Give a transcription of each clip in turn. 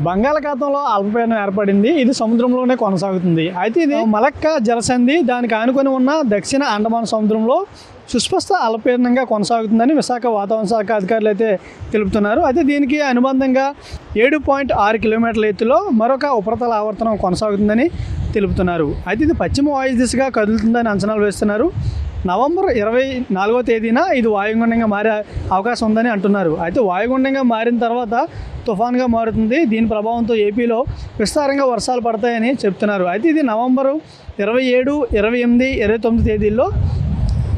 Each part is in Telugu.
బంగాళాఖాతంలో అల్పపీడనం ఏర్పడింది. ఇది సముద్రంలోనే కొనసాగుతుంది. అయితే ఇది మలక్కా జలసంధి దానికి ఆనుకొని ఉన్న దక్షిణ అండమాన్ సముద్రంలో సుస్పష్ట అల్పపీడనంగా కొనసాగుతుందని విశాఖ వాతావరణ శాఖ అధికారులు అయితే తెలుపుతున్నారు. అయితే దీనికి అనుబంధంగా 7.6 కిలోమీటర్ల ఎత్తులో మరొక ఉపరితల ఆవర్తనం కొనసాగుతుందని తెలుపుతున్నారు. అయితే ఇది పశ్చిమ వాయు దిశగా కదులుతుందని అంచనాలు వేస్తున్నారు. నవంబర్ 24వ తేదీన ఇది వాయుగుండంగా మారే అవకాశం ఉందని అంటున్నారు. అయితే వాయుగుండంగా మారిన తర్వాత తుఫాన్గా మారుతుంది. దీని ప్రభావంతో ఏపీలో విస్తారంగా వర్షాలు పడతాయని చెప్తున్నారు. అయితే ఇది నవంబరు 27, 28, 29 తేదీల్లో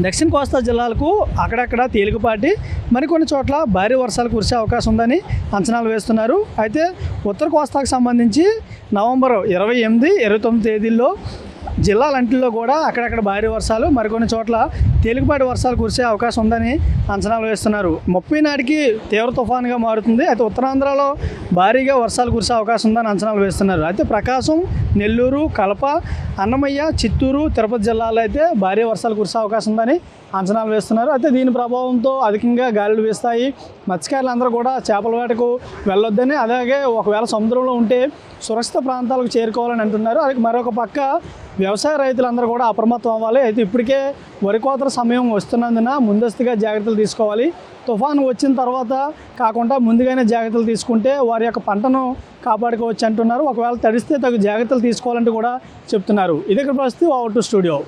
దక్షిణ కోస్తా జిల్లాలకు అక్కడక్కడ తేలికపాటి మరికొన్ని చోట్ల భారీ వర్షాలు కురిసే అవకాశం ఉందని అంచనాలు వేస్తున్నారు. అయితే ఉత్తర కోస్తాకు సంబంధించి నవంబర్ 28, 29 తేదీల్లో జిల్లాలంటిలో కూడా అక్కడక్కడ భారీ వర్షాలు మరికొన్ని చోట్ల తేలికపాటి వర్షాలు కురిసే అవకాశం ఉందని అంచనాలు వేస్తున్నారు. 30 నాటికి తీవ్ర తుఫానుగా మారుతుంది. అయితే ఉత్తరాంధ్రలో భారీగా వర్షాలు కురిసే అవకాశం ఉందని అంచనాలు వేస్తున్నారు. అయితే ప్రకాశం, నెల్లూరు, కడప, అన్నమయ్య, చిత్తూరు, తిరుపతి జిల్లాలో అయితే భారీ వర్షాలు కురిసే అవకాశం ఉందని అంచనాలు వేస్తున్నారు. అయితే దీని ప్రభావంతో అధికంగా గాలులు వీస్తాయి. మత్స్యకారులందరూ కూడా చేపల వేటకు వెళ్ళొద్దని, అలాగే ఒకవేళ సముద్రంలో ఉంటే సురక్షిత ప్రాంతాలకు చేరుకోవాలని అంటున్నారు. అది మరొక పక్క వ్యవసాయ రైతులందరూ కూడా అప్రమత్తం అవ్వాలి. అయితే ఇప్పటికే వరి కోతల సమయం వస్తున్నందున ముందస్తుగా జాగ్రత్తలు తీసుకోవాలి. తుఫాను వచ్చిన తర్వాత కాకుండా ముందుగానే జాగ్రత్తలు తీసుకుంటే వారి యొక్క పంటను కాపాడుకోవచ్చు అంటున్నారు. ఒకవేళ తడిస్తే తగు జాగ్రత్తలు తీసుకోవాలంటూ కూడా చెప్తున్నారు. ఇది ఇక్కడ పరిస్థితి. Over to studio.